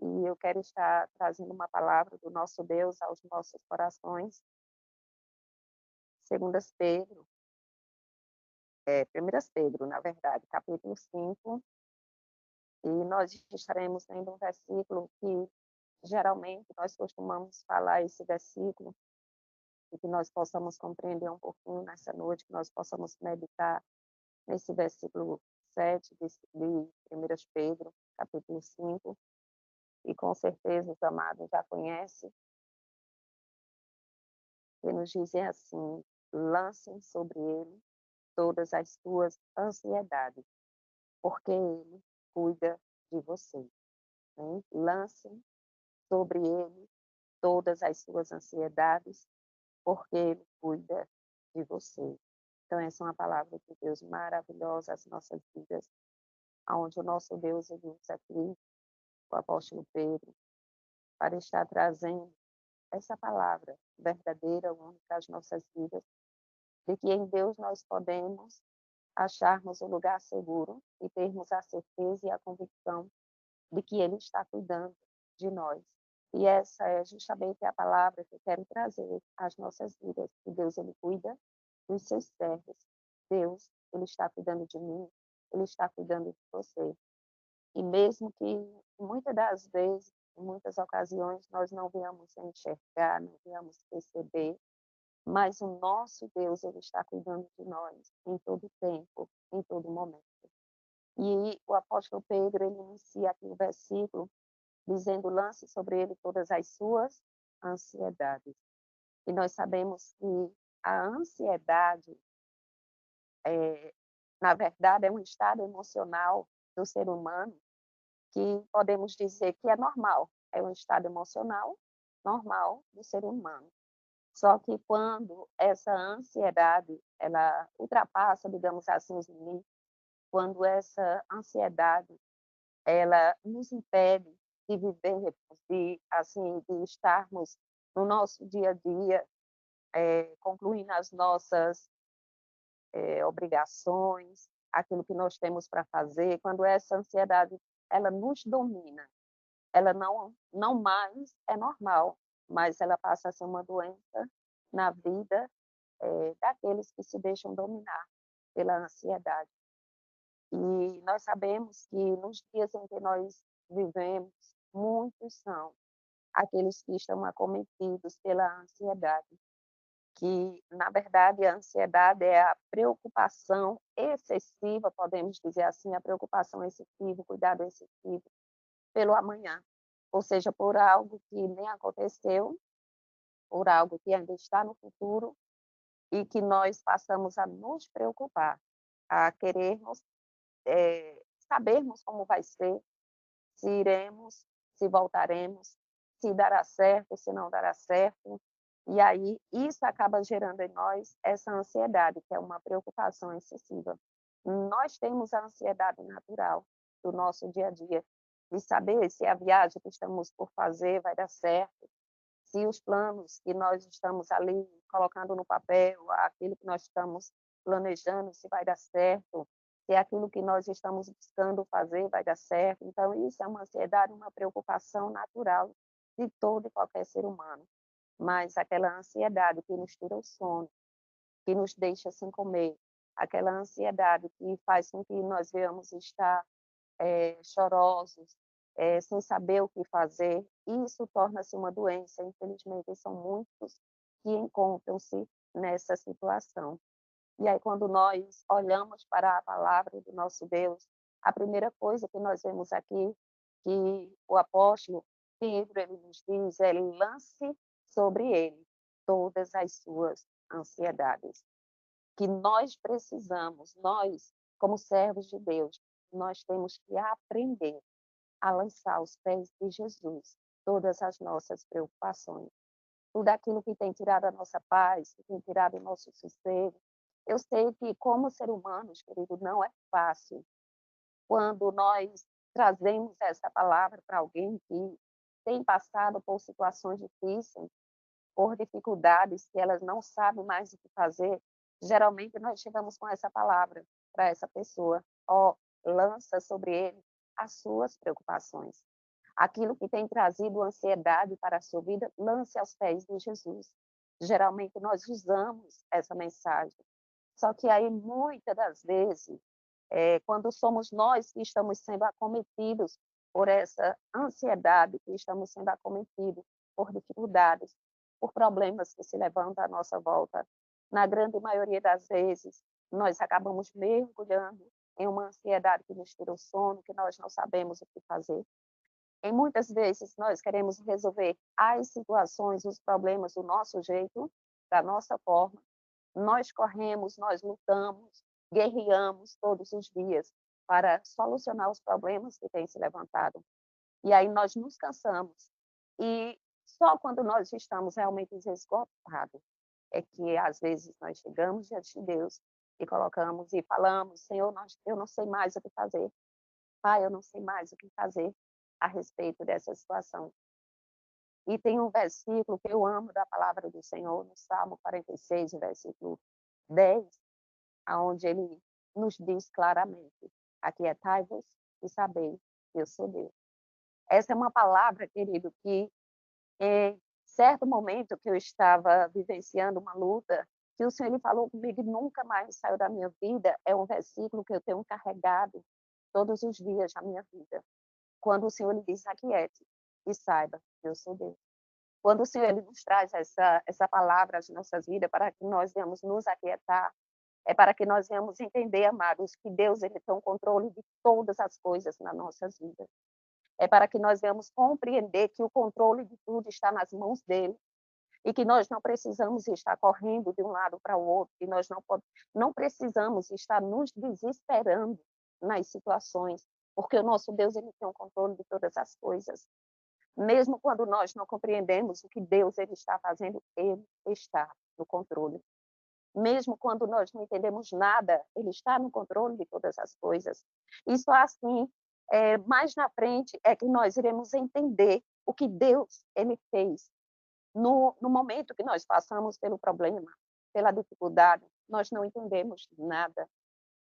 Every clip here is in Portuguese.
e eu quero estar trazendo uma palavra do nosso Deus aos nossos corações. Segundas Pedro, 1 Pedro, na verdade, capítulo 5, e nós estaremos lendo um versículo que geralmente nós costumamos falar esse versículo, e que nós possamos compreender um pouquinho nessa noite, que nós possamos meditar nesse versículo 7 de 1 Pedro, capítulo 5, e com certeza os amados já conhecem, que nos dizem assim: lancem sobre ele todas as suas ansiedades, porque ele cuida de você. Né? Lancem sobre ele todas as suas ansiedades, porque ele cuida de você. Então, essa é uma palavra de Deus maravilhosa às nossas vidas, aonde o nosso Deus ele usa aqui o apóstolo Pedro para estar trazendo essa palavra verdadeira, única às nossas vidas, de que em Deus nós podemos acharmos um lugar seguro e termos a certeza e a convicção de que Ele está cuidando de nós. E essa é justamente a palavra que eu quero trazer às nossas vidas, que Deus ele cuida dos seus servos. Deus, ele está cuidando de mim, ele está cuidando de você. E mesmo que muitas das vezes, em muitas ocasiões, nós não venhamos a enxergar, não venhamos perceber, mas o nosso Deus, ele está cuidando de nós em todo tempo, em todo momento. E o apóstolo Pedro, ele inicia aqui o versículo dizendo: lance sobre ele todas as suas ansiedades. E nós sabemos que a ansiedade, é, na verdade, é um estado emocional do ser humano que podemos dizer que é normal, é um estado emocional normal do ser humano. Só que quando essa ansiedade, ela ultrapassa, digamos assim, os limites, quando essa ansiedade, ela nos impede de vivermos, de, assim, de estarmos no nosso dia a dia, concluindo as nossas obrigações, aquilo que nós temos para fazer, quando essa ansiedade, ela nos domina, ela não mais é normal, mas ela passa a ser uma doença na vida, daqueles que se deixam dominar pela ansiedade. E nós sabemos que nos dias em que nós vivemos, muitos são aqueles que estão acometidos pela ansiedade, que, na verdade, a ansiedade é a preocupação excessiva, podemos dizer assim, a preocupação excessiva, o cuidado excessivo pelo amanhã, ou seja, por algo que nem aconteceu, por algo que ainda está no futuro e que nós passamos a nos preocupar, a querermos sabermos como vai ser, se iremos, se voltaremos, se dará certo, se não dará certo. E aí isso acaba gerando em nós essa ansiedade, que é uma preocupação excessiva. Nós temos a ansiedade natural do nosso dia a dia, de saber se a viagem que estamos por fazer vai dar certo, se os planos que nós estamos ali colocando no papel, aquilo que nós estamos planejando, se vai dar certo, se aquilo que nós estamos buscando fazer vai dar certo. Então, isso é uma ansiedade, uma preocupação natural de todo e qualquer ser humano. Mas aquela ansiedade que nos tira o sono, que nos deixa sem comer, aquela ansiedade que faz com que nós venhamos estar chorosos, sem saber o que fazer, isso torna-se uma doença. Infelizmente, são muitos que encontram-se nessa situação. E aí, quando nós olhamos para a palavra do nosso Deus, a primeira coisa que nós vemos aqui, que o apóstolo Pedro ele nos diz, é: lance sobre ele todas as suas ansiedades. Que nós precisamos, nós, como servos de Deus, nós temos que aprender a lançar aos pés de Jesus todas as nossas preocupações, tudo aquilo que tem tirado a nossa paz, que tem tirado o nosso sossego. Eu sei que, como ser humanos, querido, não é fácil quando nós trazemos essa palavra para alguém que tem passado por situações difíceis, por dificuldades que elas não sabem mais o que fazer. Geralmente nós chegamos com essa palavra para essa pessoa: ó, lança sobre ele as suas preocupações. Aquilo que tem trazido ansiedade para a sua vida, lance aos pés de Jesus. Geralmente nós usamos essa mensagem, só que aí muitas das vezes, quando somos nós que estamos sendo acometidos por essa ansiedade, que estamos sendo acometidos por dificuldades, por problemas que se levantam à nossa volta, na grande maioria das vezes, nós acabamos mergulhando em uma ansiedade que nos tira o sono, que nós não sabemos o que fazer. E muitas vezes nós queremos resolver as situações, os problemas do nosso jeito, da nossa forma. Nós corremos, nós lutamos, guerreamos todos os dias para solucionar os problemas que têm se levantado. E aí nós nos cansamos. E só quando nós estamos realmente esgotados é que às vezes nós chegamos diante de Deus e colocamos e falamos: Senhor, eu não sei mais o que fazer. Pai, eu não sei mais o que fazer a respeito dessa situação. E tem um versículo que eu amo da palavra do Senhor, no Salmo 46, versículo 10, aonde ele nos diz claramente: aquietai-vos e sabei que eu sou Deus. Essa é uma palavra, querido, que em certo momento que eu estava vivenciando uma luta, que o Senhor ele falou comigo e nunca mais saiu da minha vida, é um versículo que eu tenho carregado todos os dias da minha vida. Quando o Senhor ele diz: aquiete e saiba que eu sou Deus. Quando o Senhor ele nos traz essa palavra às nossas vidas para que nós venhamos nos aquietar, é para que nós venhamos entender, amados, que Deus ele tem o controle de todas as coisas nas nossas vidas. É para que nós venhamos compreender que o controle de tudo está nas mãos dele e que nós não precisamos estar correndo de um lado para o outro, que nós não precisamos estar nos desesperando nas situações, porque o nosso Deus ele tem o controle de todas as coisas. Mesmo quando nós não compreendemos o que Deus ele está fazendo, ele está no controle. Mesmo quando nós não entendemos nada, ele está no controle de todas as coisas. Isso assim, mais na frente é que nós iremos entender o que Deus ele fez no momento que nós passamos pelo problema, pela dificuldade, nós não entendemos nada.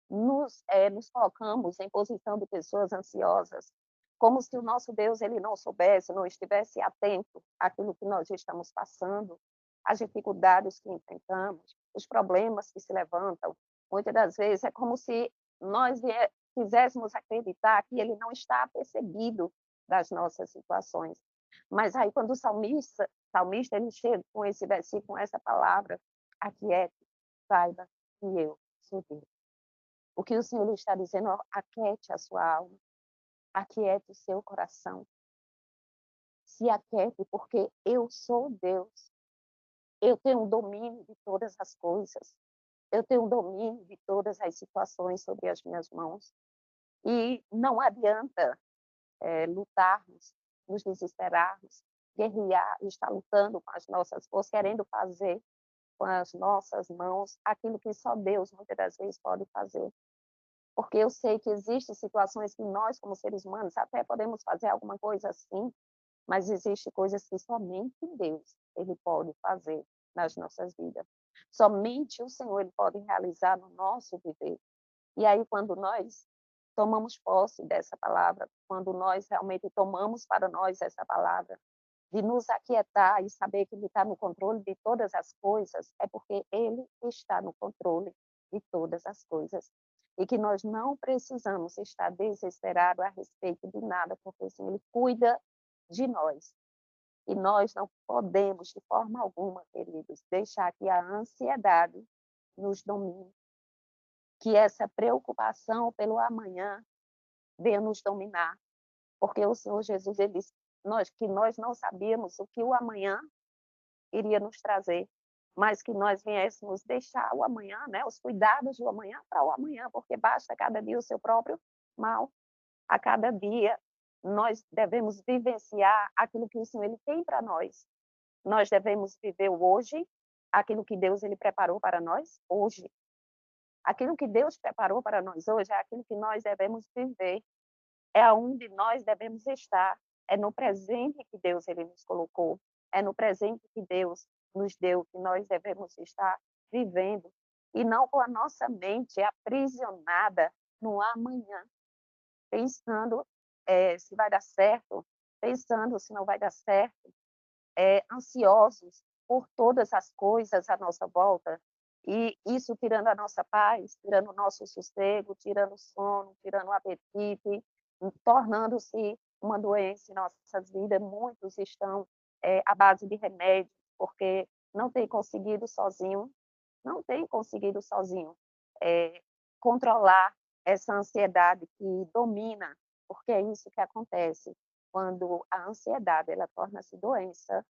Nos colocamos em posição de pessoas ansiosas, como se o nosso Deus ele não soubesse, não estivesse atento àquilo que nós estamos passando, às dificuldades que enfrentamos, os problemas que se levantam. Muitas das vezes é como se nós quiséssemos acreditar que ele não está apercebido das nossas situações. Mas aí quando o salmista ele chega com esse versículo, com essa palavra: aquiete, saiba que eu sou Deus. O que o Senhor está dizendo: aquiete a sua alma, aquiete o seu coração, se aquiete, porque eu sou Deus. Eu tenho o domínio de todas as coisas. Eu tenho o domínio de todas as situações sobre as minhas mãos. E não adianta lutarmos, nos desesperarmos, guerrear, estar lutando com as nossas forças, querendo fazer com as nossas mãos aquilo que só Deus muitas das vezes pode fazer. Porque eu sei que existem situações que nós, como seres humanos, até podemos fazer alguma coisa assim, mas existem coisas que somente Deus ele pode fazer nas nossas vidas. Somente o Senhor ele pode realizar no nosso viver. E aí, quando nós tomamos posse dessa palavra, quando nós realmente tomamos para nós essa palavra, de nos aquietar e saber que Ele está no controle de todas as coisas, é porque Ele está no controle de todas as coisas. E que nós não precisamos estar desesperados a respeito de nada, porque o Senhor Ele cuida de nós. E nós não podemos, de forma alguma, queridos, deixar que a ansiedade nos domine, que essa preocupação pelo amanhã venha nos dominar, porque o Senhor Jesus ele disse que nós não sabíamos o que o amanhã iria nos trazer, mas que nós viéssemos deixar o amanhã, né, os cuidados do amanhã para o amanhã, porque basta cada dia o seu próprio mal. A cada dia nós devemos vivenciar aquilo que o Senhor ele tem para nós. Nós devemos viver o hoje, aquilo que Deus ele preparou para nós hoje. Aquilo que Deus preparou para nós hoje é aquilo que nós devemos viver, é onde nós devemos estar, é no presente que Deus ele nos colocou, é no presente que Deus nos deu, que nós devemos estar vivendo, e não com a nossa mente aprisionada no amanhã, pensando se vai dar certo, pensando se não vai dar certo, ansiosos por todas as coisas à nossa volta, e isso tirando a nossa paz, tirando o nosso sossego, tirando o sono, tirando o apetite, tornando-se uma doença em nossas vidas. Muitos estão à base de remédio, porque não têm conseguido sozinho, não têm conseguido sozinho eh, controlar essa ansiedade que domina, porque é isso que acontece quando a ansiedade ela torna-se doença,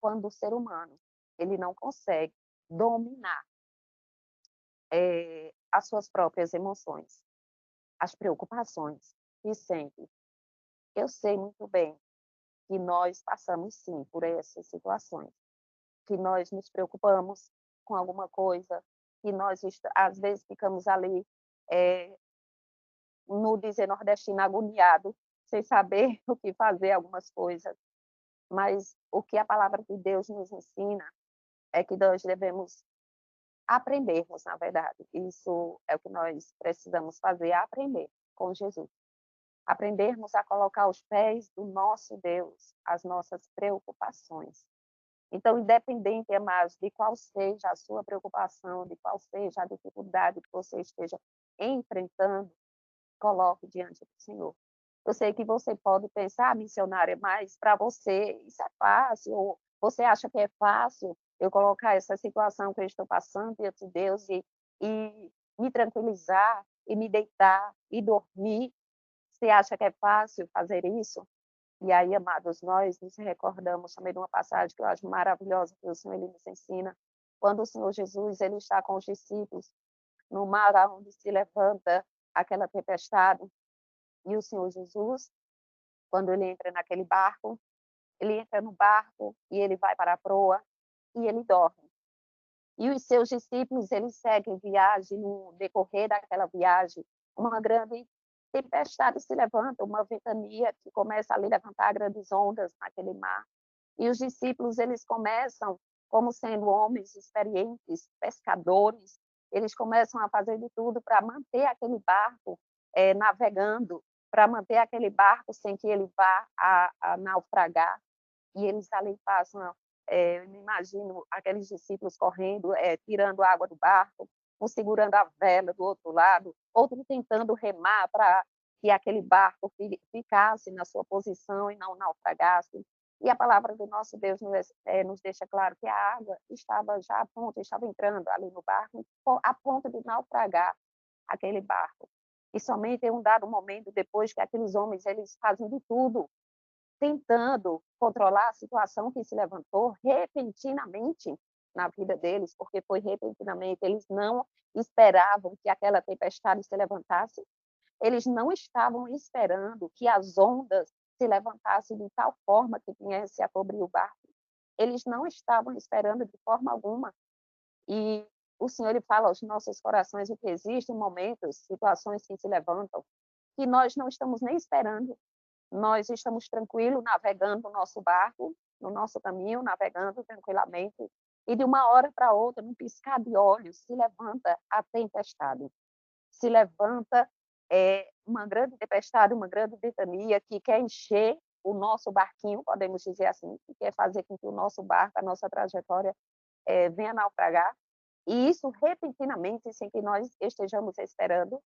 quando o ser humano ele não consegue dominar as suas próprias emoções, as preocupações que sente. Eu sei muito bem que nós passamos sim por essas situações, que nós nos preocupamos com alguma coisa, que nós às vezes ficamos ali, eh, no dizer nordestino, agoniado, sem saber o que fazer algumas coisas. Mas o que a palavra de Deus nos ensina é que nós devemos aprendermos, na verdade. Isso é o que nós precisamos fazer, aprender com Jesus. Aprendermos a colocar aos pés do nosso Deus as nossas preocupações. Então, independente, amados, de qual seja a sua preocupação, de qual seja a dificuldade que você esteja enfrentando, coloque diante do Senhor. Eu sei que você pode pensar, missionária, mas para você isso é fácil, ou você acha que é fácil eu colocar essa situação que eu estou passando diante de Deus e me tranquilizar, e me deitar, e dormir. Você acha que é fácil fazer isso? E aí, amados, nós nos recordamos também de uma passagem que eu acho maravilhosa, que o Senhor ele nos ensina, quando o Senhor Jesus ele está com os discípulos no mar onde se levanta aquela tempestade, e o Senhor Jesus, quando ele entra naquele barco, ele entra no barco e ele vai para a proa e ele dorme. E os seus discípulos, eles seguem viagem, no decorrer daquela viagem, uma grande tempestade se levanta, uma ventania que começa a levantar grandes ondas naquele mar. E os discípulos, eles começam, como sendo homens experientes, pescadores, eles começam a fazer de tudo para manter aquele barco navegando, para manter aquele barco sem que ele vá a naufragar. E eles ali passam, eu me imagino aqueles discípulos correndo, tirando água do barco, um segurando a vela do outro lado, outro tentando remar para que aquele barco ficasse na sua posição e não naufragasse. E a palavra do nosso Deus nos deixa claro que a água estava já a ponto, estava entrando ali no barco, a ponto de naufragar aquele barco. E somente em um dado momento, depois que aqueles homens eles fazem de tudo tentando controlar a situação que se levantou repentinamente na vida deles, porque foi repentinamente, eles não esperavam que aquela tempestade se levantasse, eles não estavam esperando que as ondas se levantassem de tal forma que viesse a cobrir o barco. Eles não estavam esperando de forma alguma. E o Senhor ele fala aos nossos corações o que existem momentos, situações que se levantam, que nós não estamos nem esperando, nós estamos tranquilos navegando no nosso barco, no nosso caminho, navegando tranquilamente, e de uma hora para outra, num piscar de olhos, se levanta a tempestade. Se levanta uma grande tempestade, uma grande ventania que quer encher o nosso barquinho, podemos dizer assim, que quer fazer com que o nosso barco, a nossa trajetória, venha a naufragar. E isso repentinamente, sem que nós estejamos esperando,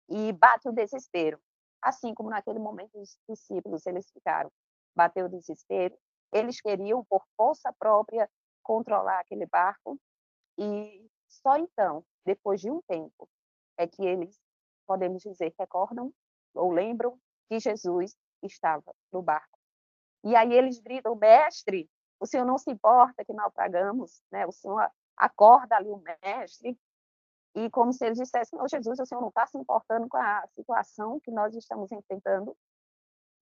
e bate o desespero. Assim como naquele momento os discípulos, eles ficaram. Bateu o desespero, eles queriam, por força própria, controlar aquele barco, e só então, depois de um tempo, é que eles, podemos dizer, recordam ou lembram que Jesus estava no barco. E aí eles gritam: mestre, o senhor não se importa que naufragamos, né? O senhor acorda ali o mestre, e como se eles dissessem: "Não, Jesus, o Senhor não está se importando com a situação que nós estamos enfrentando".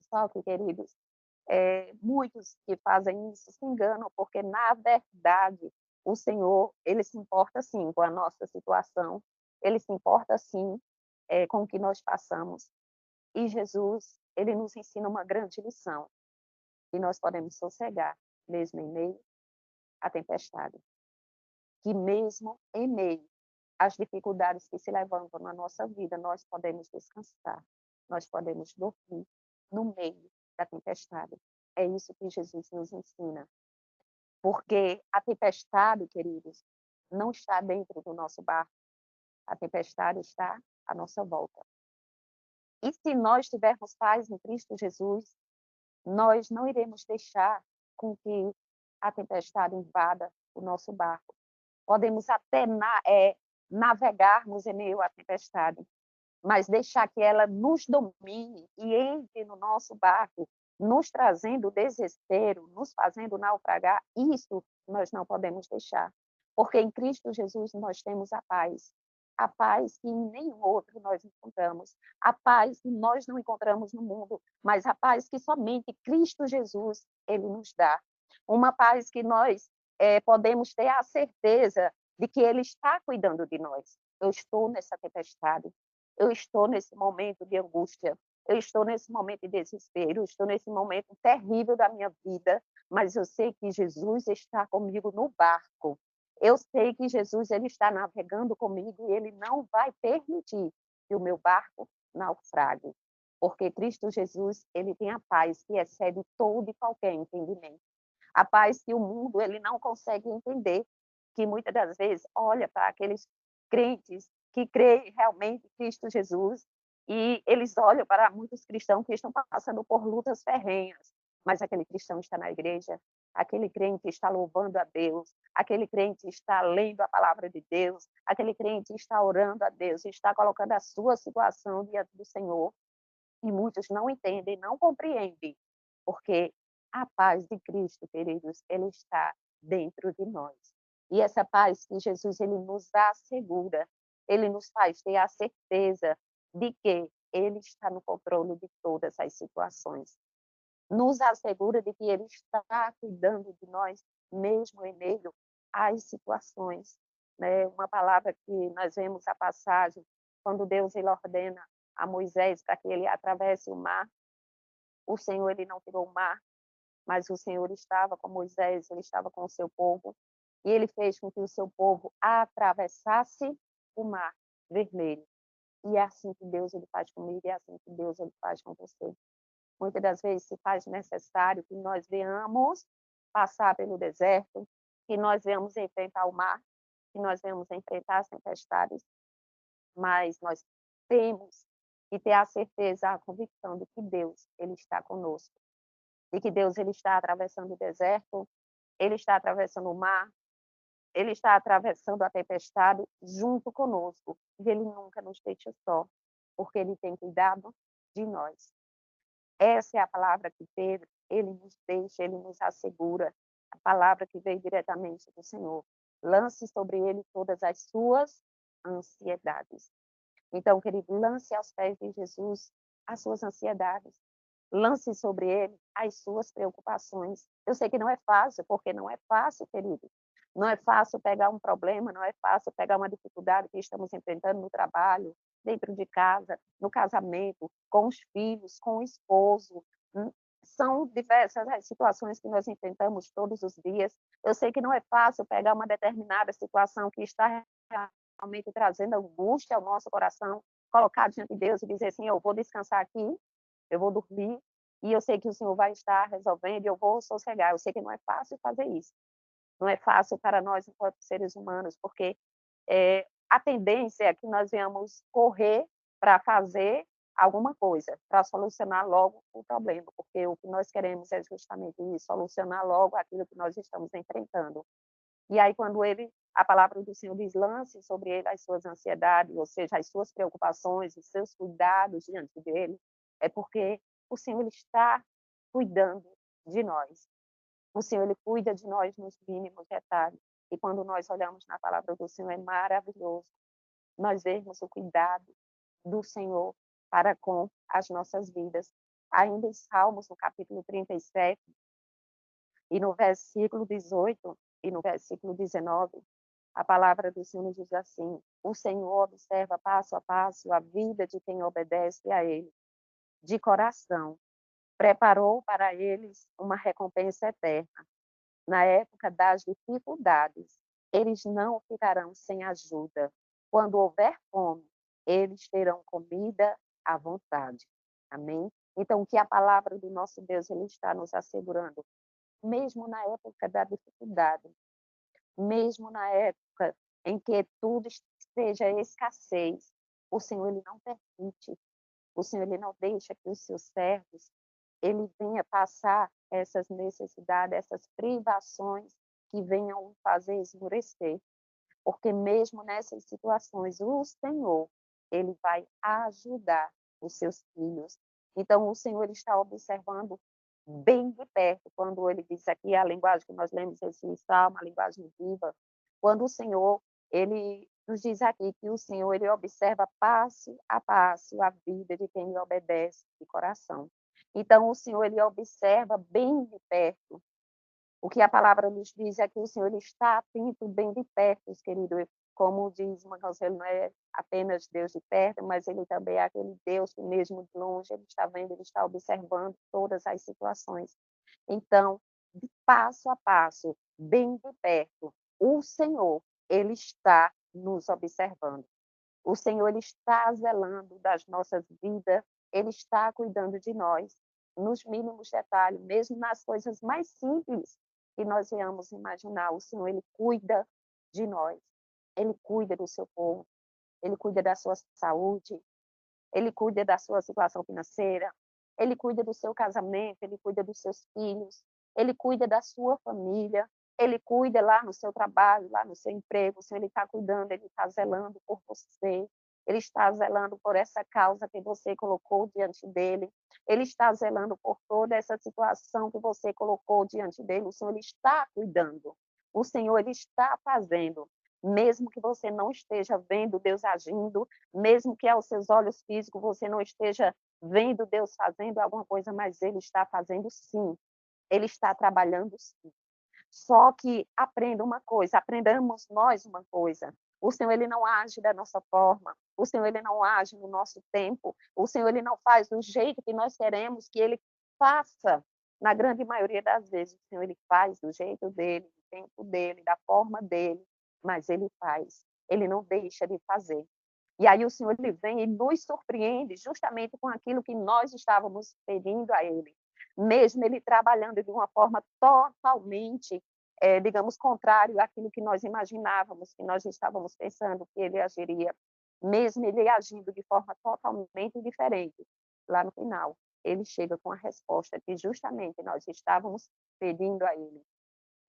Só que, queridos, muitos que fazem isso se enganam, porque, na verdade, o Senhor, ele se importa sim com a nossa situação, ele se importa sim, com o que nós passamos. E Jesus, ele nos ensina uma grande lição, que nós podemos sossegar, mesmo em meio à tempestade, que mesmo em meio as dificuldades que se levantam na nossa vida, nós podemos descansar, nós podemos dormir no meio. da tempestade. É isso que Jesus nos ensina. Porque a tempestade, queridos, não está dentro do nosso barco. A tempestade está à nossa volta. E se nós tivermos paz em Cristo Jesus, nós não iremos deixar com que a tempestade invada o nosso barco. Podemos até navegarmos em meio à tempestade, mas deixar que ela nos domine e entre no nosso barco, nos trazendo desespero, nos fazendo naufragar, isso nós não podemos deixar. Porque em Cristo Jesus nós temos a paz que em nenhum outro nós encontramos, a paz que nós não encontramos no mundo, mas a paz que somente Cristo Jesus ele nos dá. Uma paz que nós podemos ter a certeza de que Ele está cuidando de nós. Eu estou nessa tempestade, eu estou nesse momento de angústia, eu estou nesse momento de desespero, eu estou nesse momento terrível da minha vida, mas eu sei que Jesus está comigo no barco. Eu sei que Jesus ele está navegando comigo e Ele não vai permitir que o meu barco naufrague, porque Cristo Jesus ele tem a paz que excede todo e qualquer entendimento. A paz que o mundo ele não consegue entender, que muitas das vezes olha para aqueles crentes que creem realmente em Cristo Jesus e eles olham para muitos cristãos que estão passando por lutas ferrenhas, mas aquele cristão está na igreja, aquele crente está louvando a Deus, aquele crente está lendo a palavra de Deus, aquele crente está orando a Deus, está colocando a sua situação diante do Senhor e muitos não entendem, não compreendem, porque a paz de Cristo, queridos, ele está dentro de nós. E essa paz que Jesus ele nos assegura, ele nos faz ter a certeza de que ele está no controle de todas as situações. Nos assegura de que ele está cuidando de nós, mesmo em meio às situações. Né? Uma palavra que nós vemos a passagem, quando Deus ele ordena a Moisés para que ele atravesse o mar, o Senhor ele não tirou o mar, mas o Senhor estava com Moisés, ele estava com o seu povo, e ele fez com que o seu povo atravessasse o mar vermelho. E é assim que Deus ele faz comigo, e é assim que Deus ele faz com você. Muitas das vezes se faz necessário que nós venhamos passar pelo deserto, que nós venhamos enfrentar o mar, que nós venhamos enfrentar as tempestades, mas nós temos que ter a certeza, a convicção de que Deus ele está conosco, de que Deus ele está atravessando o deserto, ele está atravessando o mar, ele está atravessando a tempestade junto conosco, e ele nunca nos deixa só, porque ele tem cuidado de nós. Essa é a palavra que Pedro, ele nos deixa, ele nos assegura, a palavra que veio diretamente do Senhor. Lance sobre ele todas as suas ansiedades. Então, querido, lance aos pés de Jesus as suas ansiedades. Lance sobre ele as suas preocupações. Eu sei que não é fácil, porque não é fácil, querido. Não é fácil pegar um problema, não é fácil pegar uma dificuldade que estamos enfrentando no trabalho, dentro de casa, no casamento, com os filhos, com o esposo. São diversas as situações que nós enfrentamos todos os dias. Eu sei que não é fácil pegar uma determinada situação que está realmente trazendo angústia ao nosso coração, colocar diante de Deus e dizer assim, eu vou descansar aqui, eu vou dormir, e eu sei que o Senhor vai estar resolvendo, e eu vou sossegar. Eu sei que não é fácil fazer isso. Não é fácil para nós, enquanto seres humanos, porque a tendência é que nós venhamos correr para fazer alguma coisa, para solucionar logo o problema, porque o que nós queremos é justamente isso, solucionar logo aquilo que nós estamos enfrentando. E aí, quando a palavra do Senhor diz, lance sobre ele as suas ansiedades, ou seja, as suas preocupações, os seus cuidados diante dele, é porque o Senhor ele está cuidando de nós. O Senhor ele cuida de nós nos mínimos detalhes. E quando nós olhamos na palavra do Senhor, é maravilhoso nós vermos o cuidado do Senhor para com as nossas vidas. Ainda em Salmos, no capítulo 37, e no versículo 18 e no versículo 19, a palavra do Senhor nos diz assim: o Senhor observa passo a passo a vida de quem obedece a Ele, de coração. Preparou para eles uma recompensa eterna. Na época das dificuldades, eles não ficarão sem ajuda. Quando houver fome, eles terão comida à vontade. Amém? Então, o que a palavra do nosso Deus ele está nos assegurando, mesmo na época da dificuldade, mesmo na época em que tudo esteja escassez, o Senhor ele não permite, o Senhor ele não deixa que os seus servos ele venha passar essas necessidades, essas privações que venham o fazer esmorecer. Porque mesmo nessas situações, o Senhor, ele vai ajudar os seus filhos. Então, o Senhor está observando bem de perto, quando ele diz aqui, a linguagem que nós lemos esse salmo, a linguagem viva, quando o Senhor, ele nos diz aqui que o Senhor, ele observa passo a passo a vida de quem lhe obedece de coração. Então, o Senhor, ele observa bem de perto. O que a palavra nos diz é que o Senhor está atento bem de perto, querido. Como diz uma canção, ele não é apenas Deus de perto, mas ele também é aquele Deus que mesmo de longe ele está vendo, ele está observando todas as situações. Então, de passo a passo, bem de perto, o Senhor, ele está nos observando. O Senhor ele está zelando das nossas vidas, ele está cuidando de nós, nos mínimos detalhes, mesmo nas coisas mais simples que nós venhamos imaginar. O Senhor ele cuida de nós, ele cuida do seu povo, ele cuida da sua saúde, ele cuida da sua situação financeira, ele cuida do seu casamento, ele cuida dos seus filhos, ele cuida da sua família, ele cuida lá no seu trabalho, lá no seu emprego, o Senhor ele está cuidando, ele está zelando por você, ele está zelando por essa causa que você colocou diante dele, ele está zelando por toda essa situação que você colocou diante dele, o Senhor ele está cuidando, o Senhor ele está fazendo, mesmo que você não esteja vendo Deus agindo, mesmo que aos seus olhos físicos você não esteja vendo Deus fazendo alguma coisa, mas Ele está fazendo sim. Ele está trabalhando sim. Só que aprenda uma coisa, aprendamos nós uma coisa. O Senhor ele não age da nossa forma. O Senhor ele não age no nosso tempo. O Senhor ele não faz do jeito que nós queremos que ele faça. Na grande maioria das vezes, o Senhor ele faz do jeito dele, do tempo dele, da forma dele, mas ele faz. Ele não deixa de fazer. E aí o Senhor ele vem e nos surpreende justamente com aquilo que nós estávamos pedindo a ele. Mesmo ele trabalhando de uma forma totalmente, digamos, contrário àquilo que nós imaginávamos, que nós estávamos pensando que ele agiria, mesmo ele agindo de forma totalmente diferente, lá no final, ele chega com a resposta que justamente nós estávamos pedindo a ele.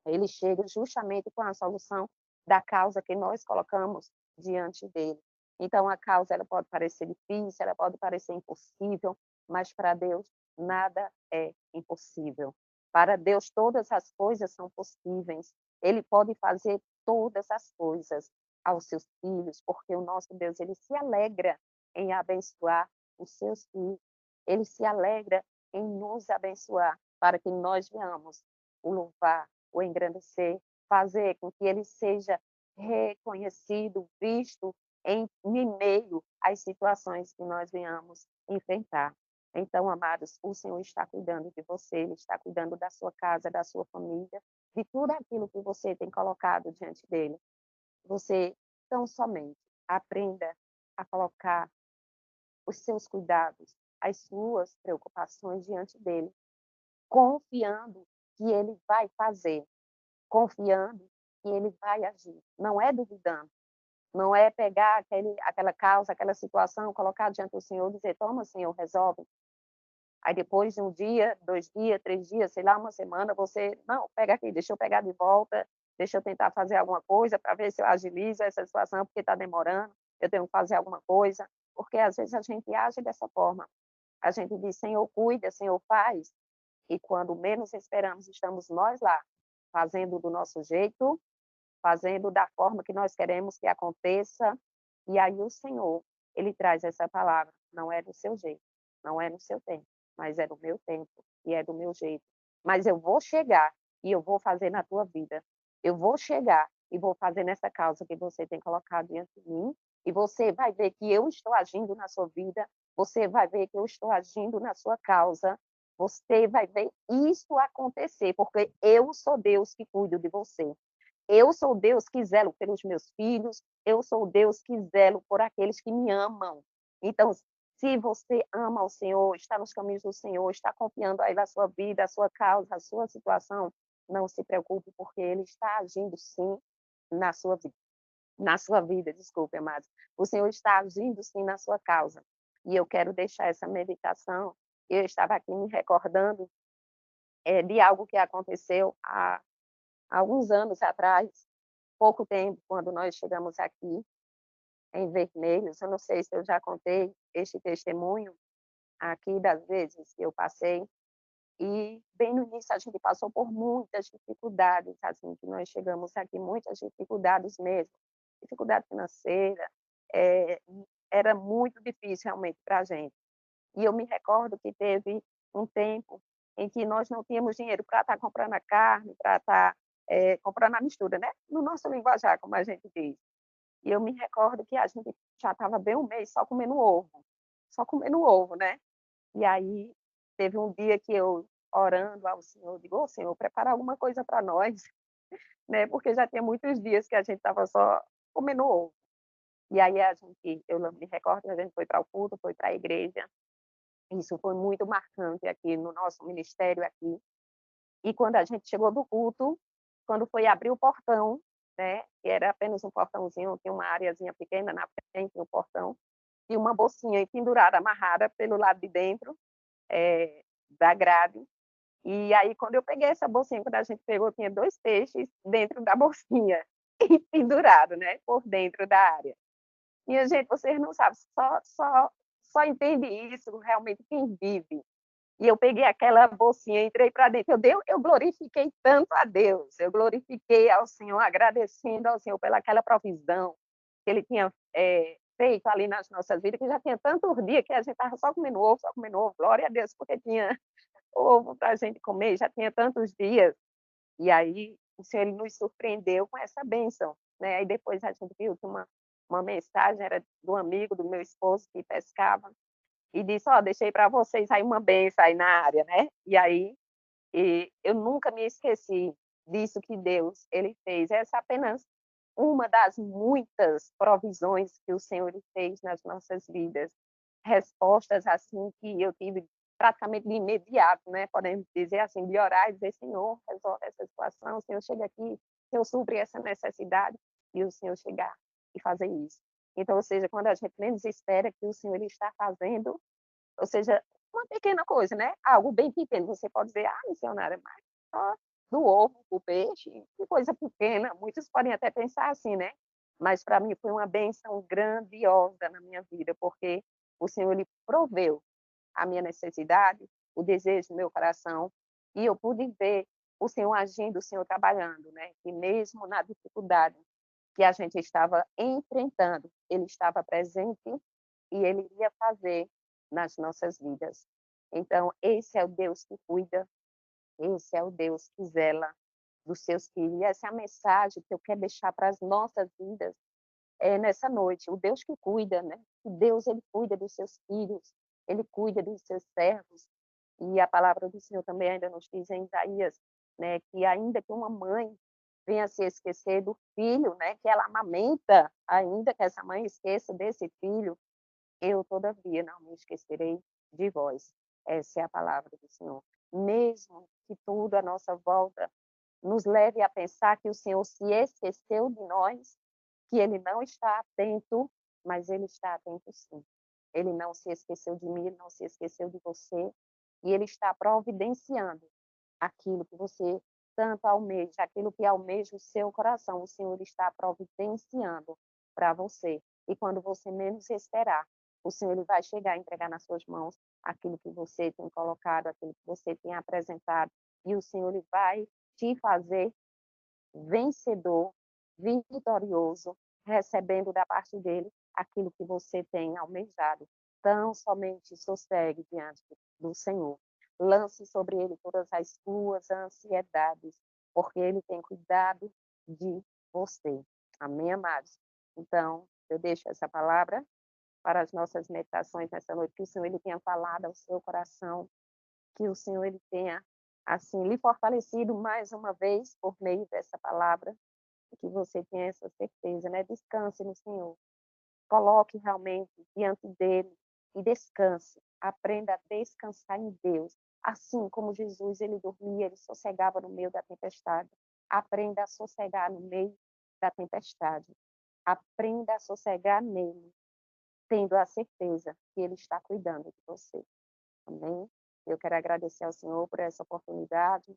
Ele chega justamente com a solução da causa que nós colocamos diante dele. Então, a causa ela pode parecer difícil, ela pode parecer impossível, mas para Deus nada é impossível. Para Deus todas as coisas são possíveis. Ele pode fazer todas as coisas aos seus filhos, porque o nosso Deus ele se alegra em abençoar os seus filhos. Ele se alegra em nos abençoar para que nós venhamos o louvar, o engrandecer, fazer com que ele seja reconhecido, visto em meio às situações que nós venhamos enfrentar. Então, amados, o Senhor está cuidando de você, Ele está cuidando da sua casa, da sua família, de tudo aquilo que você tem colocado diante dele. Você tão somente aprenda a colocar os seus cuidados, as suas preocupações diante dele, confiando que ele vai fazer, confiando que ele vai agir. Não é duvidando, não é pegar aquela causa, aquela situação, colocar diante do Senhor e dizer, toma, Senhor, resolve. Aí depois de um dia, 2 dias, 3 dias, sei lá, uma semana, você, não, pega aqui, deixa eu pegar de volta, deixa eu tentar fazer alguma coisa para ver se eu agilizo essa situação, porque está demorando, eu tenho que fazer alguma coisa, porque às vezes a gente age dessa forma. A gente diz, Senhor, cuida, Senhor, faz, e quando menos esperamos, estamos nós lá, fazendo do nosso jeito, fazendo da forma que nós queremos que aconteça, e aí o Senhor, ele traz essa palavra, não é do seu jeito, não é no seu tempo, mas é do meu tempo e é do meu jeito. Mas eu vou chegar e eu vou fazer na tua vida. Eu vou chegar e vou fazer nessa causa que você tem colocado diante de mim, e você vai ver que eu estou agindo na sua vida, você vai ver que eu estou agindo na sua causa, você vai ver isso acontecer, porque eu sou Deus que cuido de você. Eu sou Deus que zelo pelos meus filhos, eu sou Deus que zelo por aqueles que me amam. Então, Se você ama o Senhor, está nos caminhos do Senhor, está confiando a Ele a sua vida, a sua causa, a sua situação, não se preocupe, porque Ele está agindo sim na sua vida. Na sua vida, desculpe, amados. O Senhor está agindo sim na sua causa. E eu quero deixar essa meditação. Eu estava aqui me recordando de algo que aconteceu há alguns anos atrás, pouco tempo, quando nós chegamos aqui em Vermelhos. Eu não sei se eu já contei este testemunho aqui das vezes que eu passei. E bem no início a gente passou por muitas dificuldades, assim, que nós chegamos aqui, muitas dificuldades mesmo, dificuldade financeira, eh, era muito difícil realmente para a gente. E eu me recordo que teve um tempo em que nós não tínhamos dinheiro para estar comprando a carne, para estar, comprando a mistura, né, no nosso linguajar, como a gente diz. E eu me recordo que a gente já estava bem um mês só comendo ovo, né. E aí, teve um dia que eu, orando ao Senhor, digo: "Ô Senhor, prepara alguma coisa para nós", né, porque já tinha muitos dias que a gente estava só comendo ovo. E aí eu me recordo que a gente foi para o culto, foi para a igreja, isso foi muito marcante aqui no nosso ministério aqui. E quando a gente chegou do culto, quando foi abrir o portão, né, que era apenas um portãozinho, tinha uma areazinha pequena na frente do portão, e uma bolsinha pendurada, amarrada pelo lado de dentro, da grade. E aí, quando eu peguei essa bolsinha, quando a gente pegou, tinha 2 peixes dentro da bolsinha e pendurado, né, por dentro da área. Minha gente, vocês não sabem, só entende isso realmente quem vive. E eu peguei aquela bolsinha, entrei para dentro, eu glorifiquei tanto a Deus, eu glorifiquei ao Senhor, agradecendo ao Senhor pela aquela provisão que Ele tinha, feito ali nas nossas vidas, que já tinha tantos dias que a gente estava só comendo ovo, glória a Deus, porque tinha ovo para a gente comer, já tinha tantos dias. E aí o Senhor ele nos surpreendeu com essa bênção, né. Aí depois a gente viu que uma mensagem era do amigo do meu esposo que pescava, e disse: "Ó, deixei para vocês aí uma bênção aí na área", né. E aí, eu nunca me esqueci disso que Deus, ele fez. Essa é apenas uma das muitas provisões que o Senhor ele fez nas nossas vidas. Respostas, assim, que eu tive praticamente de imediato, né, podemos dizer assim, de orar e dizer: "Senhor, resolve essa situação, Senhor, chega aqui, Senhor, supre essa necessidade", e o Senhor chegar e fazer isso. Então, ou seja, quando a gente menos espera que o Senhor ele está fazendo, ou seja, uma pequena coisa, né, algo bem pequeno, você pode dizer: "Ah, missionária, mas só do ovo para o peixe, que coisa pequena", muitos podem até pensar assim, né, mas para mim foi uma bênção grandiosa na minha vida, porque o Senhor ele proveu a minha necessidade, o desejo do meu coração, e eu pude ver o Senhor agindo, o Senhor trabalhando, né, e mesmo na dificuldade que a gente estava enfrentando, Ele estava presente e Ele iria fazer nas nossas vidas. Então, esse é o Deus que cuida, esse é o Deus que zela dos seus filhos. E essa é a mensagem que eu quero deixar para as nossas vidas nessa noite. O Deus que cuida, né? O Deus, ele cuida dos seus filhos, ele cuida dos seus servos. E a palavra do Senhor também ainda nos diz em Isaías, né, que ainda que uma mãe venha se esquecer do filho, né, que ela amamenta, ainda que essa mãe esqueça desse filho, eu, todavia, não me esquecerei de vós. Essa é a palavra do Senhor. Mesmo que tudo à nossa volta nos leve a pensar que o Senhor se esqueceu de nós, que Ele não está atento, mas Ele está atento sim. Ele não se esqueceu de mim, Ele não se esqueceu de você, e Ele está providenciando aquilo que você tanto almeja, aquilo que almeja o seu coração, o Senhor está providenciando para você. E quando você menos esperar, o Senhor ele vai chegar e entregar nas suas mãos aquilo que você tem colocado, aquilo que você tem apresentado, e o Senhor ele vai te fazer vencedor, vitorioso, recebendo da parte dele aquilo que você tem almejado. Tão somente sossegue diante do Senhor. Lance sobre ele todas as suas ansiedades, porque ele tem cuidado de você. Amém, amados? Então, eu deixo essa palavra para as nossas meditações nessa noite, que o Senhor ele tenha falado ao seu coração, que o Senhor ele tenha assim lhe fortalecido mais uma vez por meio dessa palavra, e que você tenha essa certeza, né? Descanse no Senhor. Coloque realmente diante dele e descanse. Aprenda a descansar em Deus. Assim como Jesus, ele dormia, ele sossegava no meio da tempestade. Aprenda a sossegar no meio da tempestade. Aprenda a sossegar nele, tendo a certeza que ele está cuidando de você. Amém? Eu quero agradecer ao Senhor por essa oportunidade,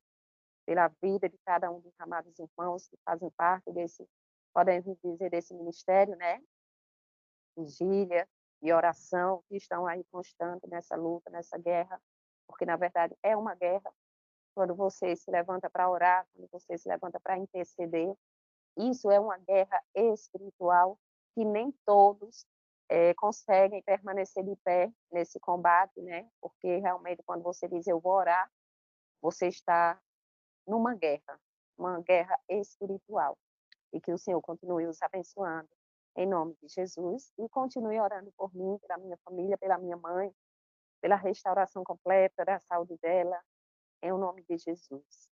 pela vida de cada um dos amados irmãos que fazem parte desse, podemos dizer, desse ministério, né? Vigília e oração, que estão aí constantes nessa luta, nessa guerra, porque na verdade é uma guerra. Quando você se levanta para orar, quando você se levanta para interceder, isso é uma guerra espiritual que nem todos conseguem permanecer de pé nesse combate, né? Porque realmente quando você diz eu vou orar, você está numa guerra, uma guerra espiritual. E que o Senhor continue os abençoando, em nome de Jesus, e continue orando por mim, pela minha família, pela minha mãe, pela restauração completa da saúde dela, em nome de Jesus.